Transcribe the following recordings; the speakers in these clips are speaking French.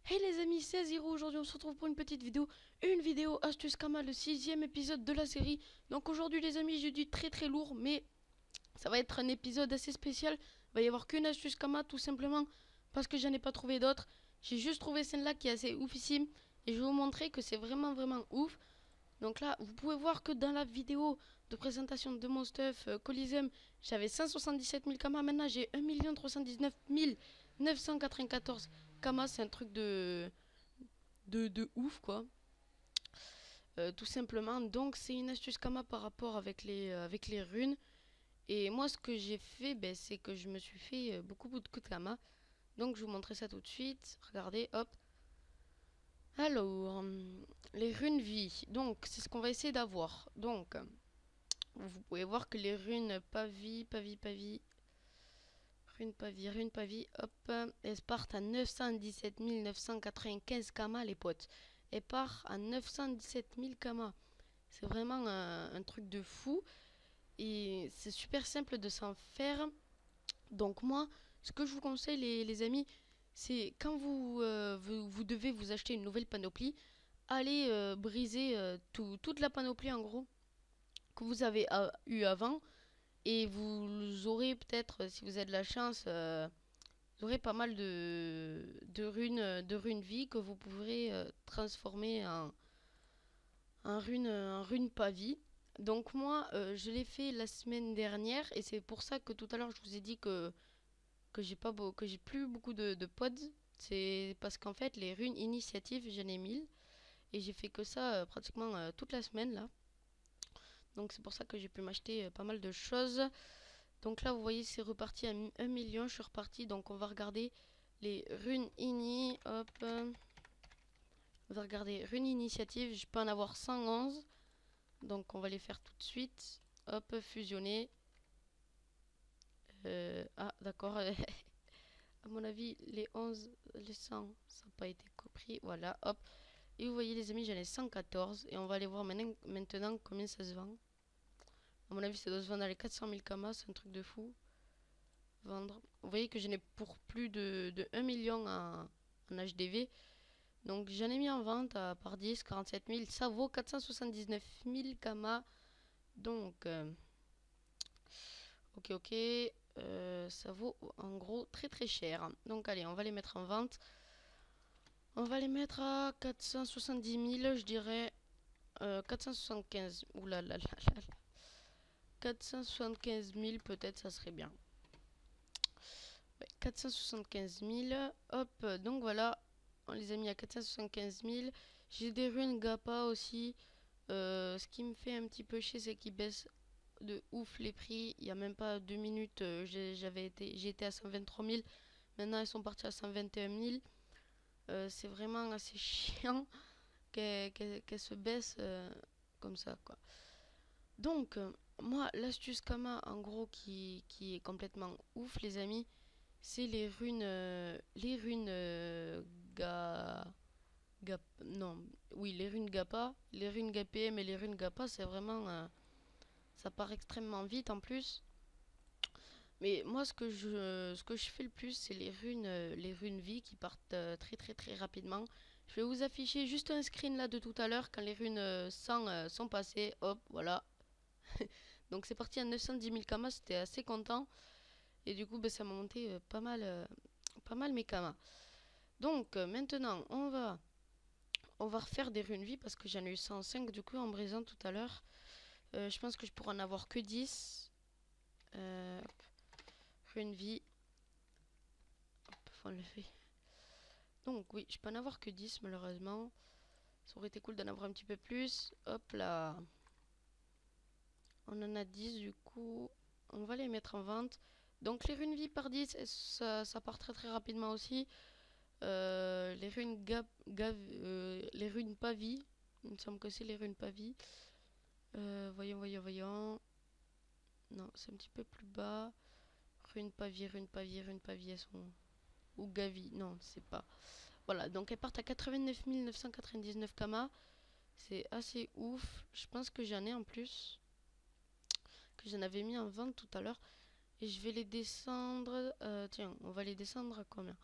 Hey les amis, c'est Zero. Aujourd'hui on se retrouve pour une vidéo astuce Kama, le 6e épisode de la série. Donc aujourd'hui les amis, j'ai dit très lourd, mais ça va être un épisode assez spécial. Il va y avoir qu'une astuce Kama, tout simplement parce que j'en ai pas trouvé d'autres. J'ai juste trouvé celle-là qui est assez oufissime, et je vais vous montrer que c'est vraiment ouf. Donc là, vous pouvez voir que dans la vidéo de présentation de mon stuff Coliseum, j'avais 177 000 Kama. Maintenant j'ai 1 319 994 Kama. C'est un truc de ouf quoi. Tout simplement. Donc c'est une astuce Kama par rapport avec les runes. Et moi ce que j'ai fait, ben, c'est que je me suis fait beaucoup de Kama. Donc je vous montrer ça tout de suite. Regardez, hop. Alors, les runes vie. Donc c'est ce qu'on va essayer d'avoir. Donc vous pouvez voir que les runes pavis, rune pavis, hop, elles partent à 917 995 Kama les potes. Elles partent à 917 000 Kama. C'est vraiment un truc de fou. Et c'est super simple de s'en faire. Donc moi, ce que je vous conseille les amis, c'est quand vous devez vous acheter une nouvelle panoplie, allez briser toute la panoplie en gros que vous avez eu avant. Et vous aurez peut-être, si vous avez de la chance, vous aurez pas mal de runes vie que vous pourrez transformer en runes pas vie. Donc moi, je l'ai fait la semaine dernière, et c'est pour ça que tout à l'heure je vous ai dit que j'ai plus beaucoup de pods. C'est parce qu'en fait les runes initiatives j'en ai 1000, et j'ai fait que ça pratiquement toute la semaine là. Donc c'est pour ça que j'ai pu m'acheter pas mal de choses. Donc là vous voyez c'est reparti à 1 million, je suis reparti. Donc on va regarder les runes ini, hop. On va regarder runes initiative, je peux en avoir 111. Donc on va les faire tout de suite. Hop, fusionner. Ah d'accord, à mon avis les 11, les 100, ça n'a pas été compris. Voilà, hop. Et vous voyez les amis, j'en ai 114. Et on va aller voir maintenant combien ça se vend. À mon avis ça doit se vendre dans les 400 000 Kama, c'est un truc de fou. Vendre. Vous voyez que j'en ai pour plus de 1 million en HDV. Donc j'en ai mis en vente à par 10, 47 000. Ça vaut 479 000 Kama. Donc, ok. Ça vaut en gros très cher. Donc allez, on va les mettre en vente. On va les mettre à 470 000, je dirais. 475. Ouh là là là là. 475 000 peut-être, ça serait bien. 475 000. Hop, donc voilà. On les a mis à 475 000. J'ai des runes Gappa aussi. Ce qui me fait un petit peu chier, c'est qu'ils baissent de ouf les prix. Il n'y a même pas 2 minutes, j'étais à 123 000. Maintenant, ils sont partis à 121 000. C'est vraiment assez chiant qu'elle se baisse comme ça, quoi. Donc, moi, l'astuce Kama, en gros, qui est complètement ouf, les amis, c'est les runes non, oui, les runes Gappa, les runes GPM et les runes Gappa, c'est vraiment, ça part extrêmement vite en plus. Mais moi, ce que je fais le plus, c'est les runes vie qui partent très rapidement. Je vais vous afficher juste un screen là de tout à l'heure quand les runes 100 sont passées. Hop, voilà. Donc c'est parti à 910 000 Kama, c'était assez content. Et du coup, ben, ça m'a monté pas mal mes Kama. Donc maintenant, on va refaire des runes vie parce que j'en ai eu 105 du coup en brisant tout à l'heure. Je pense que je pourrais en avoir que 10. Rune vie. Hop, faut enlever. Donc oui, je peux en avoir que 10 malheureusement. Ça aurait été cool d'en avoir un petit peu plus. Hop là. On en a 10 du coup. On va les mettre en vente. Donc les runes vie par 10, ça part très rapidement aussi. Les runes les runes pas vie. Il me semble que c'est les runes pas vie. Voyons. Non, c'est un petit peu plus bas. Rune pas vie, elles sont... Ou Gavi, non, c'est pas. Voilà, donc elles partent à 89 999 Kama. C'est assez ouf. Je pense que j'en ai en plus. Que j'en avais mis en vente tout à l'heure. Et je vais les descendre. Tiens, on va les descendre à combien?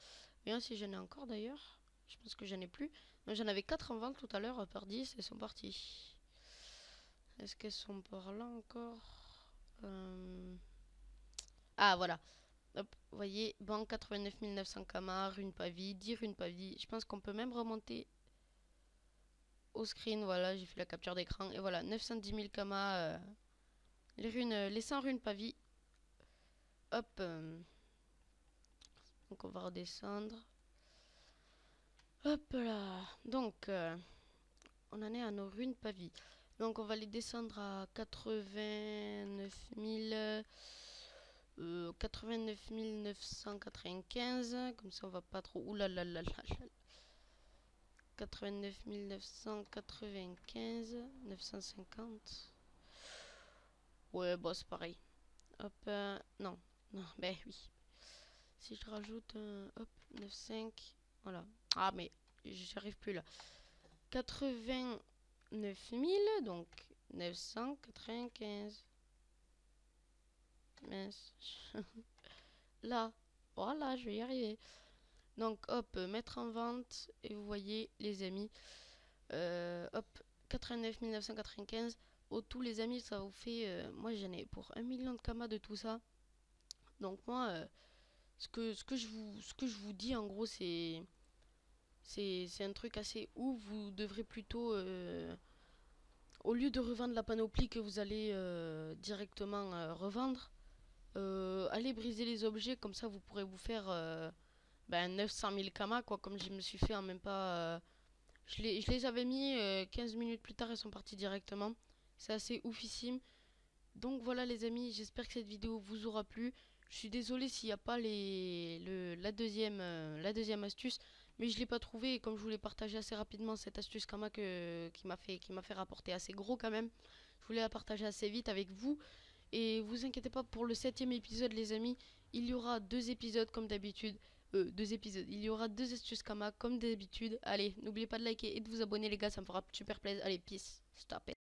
Bien si j'en ai encore d'ailleurs. Je pense que j'en ai plus. J'en avais 4 en vente tout à l'heure par 10. Elles sont parties. Est-ce qu'elles sont par là encore? Ah, voilà. Hop, vous voyez, banque 89 900 Kama, rune pavie, 10 runes pavie. Je pense qu'on peut même remonter au screen. Voilà, j'ai fait la capture d'écran. Et voilà, 910 000 Kama. Les runes, les 100 runes pavie. Hop. Donc on va redescendre. Hop là. Donc, on en est à nos runes pavie. Donc on va les descendre à 89 995. Comme ça on va pas trop. Ouh là là. 89 995. 950. Ouais, bon, c'est pareil. Hop, non. Non, ben oui. Si je rajoute hop, 9,5. Voilà. Ah, mais j'arrive plus là. 89 000, donc 995. Mince. Là. Voilà, je vais y arriver. Donc, hop, mettre en vente. Et vous voyez, les amis. Hop, 89 995. Au tout, les amis, ça vous fait. Moi, j'en ai pour 1 million de Kama de tout ça. Donc, moi, ce que je vous dis, en gros, c'est un truc assez ouf. Vous devrez plutôt. Au lieu de revendre la panoplie que vous allez directement revendre, allez briser les objets, comme ça vous pourrez vous faire 900 000 Kama, quoi, comme je me suis fait en même pas. Je les avais mis 15 minutes plus tard, elles sont parties directement. C'est assez oufissime. Donc voilà les amis, j'espère que cette vidéo vous aura plu. Je suis désolée s'il n'y a pas la deuxième astuce, mais je ne l'ai pas trouvé et comme je voulais partager assez rapidement cette astuce Kama qui m'a fait rapporter assez gros quand même, je voulais la partager assez vite avec vous. Et vous inquiétez pas, pour le 7e épisode les amis, il y aura 2 épisodes comme d'habitude. 2 épisodes, il y aura 2 astuces Kama comme d'habitude. Allez, n'oubliez pas de liker et de vous abonner les gars, ça me fera super plaisir. Allez, peace, stop it.